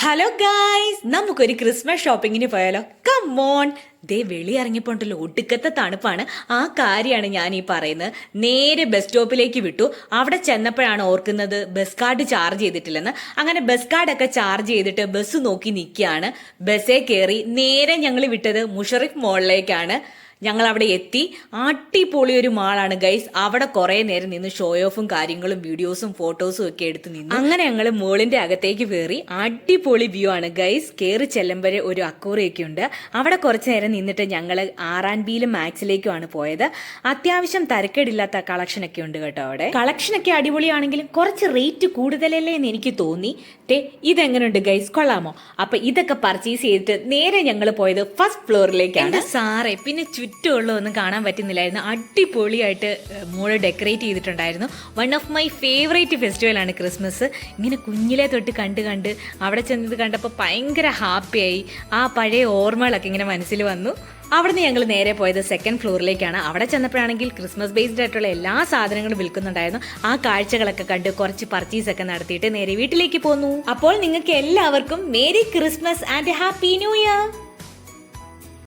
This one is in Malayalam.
ഹലോ ഗായ്സ്, നമുക്കൊരു ക്രിസ്മസ് ഷോപ്പിങ്ങിന് പോയാലോ? കമ്മോൺ. ദേ വെളി ഇറങ്ങിപ്പോണ്ടല്ലോ, ഒടുക്കത്തെ തണുപ്പാണ്. ആ കാര്യമാണ് ഞാൻ ഈ പറയുന്നത്. നേരെ ബസ് സ്റ്റോപ്പിലേക്ക് വിട്ടു. അവിടെ ചെന്നപ്പോഴാണ് ഓർക്കുന്നത് ബസ് കാർഡ് ചാർജ് ചെയ്തിട്ടില്ലെന്ന്. അങ്ങനെ ബസ് കാർഡൊക്കെ ചാർജ് ചെയ്തിട്ട് ബസ് നോക്കി നിൽക്കുകയാണ്. ബസ്സേ കയറി നേരെ ഞങ്ങൾ വിട്ടത് മുഷറിഫ് മോളിലേക്കാണ്. ഞങ്ങൾ അവിടെ എത്തി. അടിപൊളി ഒരു മാളാണ് ഗൈസ്. അവിടെ കുറെ നേരം നിന്ന് ഷോ ഓഫും കാര്യങ്ങളും വീഡിയോസും ഫോട്ടോസും ഒക്കെ എടുത്ത് നിന്നു. അങ്ങനെ ഞങ്ങൾ മോളിന്റെ അകത്തേക്ക് കയറി. അടിപൊളി വ്യൂ ആണ് ഗൈസ്. കയറി ചെല്ലുമ്പോൾ ഒരു അക്കൂറിയൊക്കെ ഉണ്ട്. അവിടെ കുറച്ച് നേരം നിന്നിട്ട് ഞങ്ങൾ R&Bയിലും മാക്സിലേക്കുമാണ് പോയത്. അത്യാവശ്യം തരക്കേടില്ലാത്ത കളക്ഷൻ ഒക്കെ ഉണ്ട് കേട്ടോ. അവിടെ കളക്ഷൻ ഒക്കെ അടിപൊളിയാണെങ്കിലും കുറച്ച് റേറ്റ് കൂടുതലല്ലേ എന്ന് എനിക്ക് തോന്നി. ഇതെങ്ങനെയുണ്ട് ഗൈസ്, കൊള്ളാമോ? അപ്പൊ ഇതൊക്കെ പർച്ചേസ് ചെയ്തിട്ട് നേരെ ഞങ്ങൾ പോയത് ഫസ്റ്റ് ഫ്ലോറിലേക്കാണ്. സാറേ പിന്നെ ചുറ്റുമുള്ള ഒന്നും കാണാൻ പറ്റുന്നില്ലായിരുന്നു. അടിപൊളിയായിട്ട് മോള് ഡെക്കറേറ്റ് ചെയ്തിട്ടുണ്ടായിരുന്നു. വൺ ഓഫ് മൈ ഫേവറേറ്റ് ഫെസ്റ്റിവലാണ് ക്രിസ്മസ്. ഇങ്ങനെ കുഞ്ഞിലെ തൊട്ട് കണ്ട് അവിടെ ചെന്നത് കണ്ടപ്പോൾ ഭയങ്കര ഹാപ്പിയായി. ആ പഴയ ഓർമ്മകളൊക്കെ ഇങ്ങനെ മനസ്സിൽ വന്നു. അവിടുന്ന് ഞങ്ങൾ നേരെ പോയത് സെക്കൻഡ് ഫ്ലോറിലേക്കാണ്. അവിടെ ചെന്നപ്പോഴാണെങ്കിൽ ക്രിസ്മസ് ബേസ്ഡ് ആയിട്ടുള്ള എല്ലാ സാധനങ്ങളും വിൽക്കുന്നുണ്ടായിരുന്നു. ആ കാഴ്ചകളൊക്കെ കണ്ട് കുറച്ച് പർച്ചേസ് ഒക്കെ നടത്തിയിട്ട് നേരെ വീട്ടിലേക്ക് പോന്നു. അപ്പോൾ നിങ്ങൾക്ക് എല്ലാവർക്കും merry Christmas and happy new year.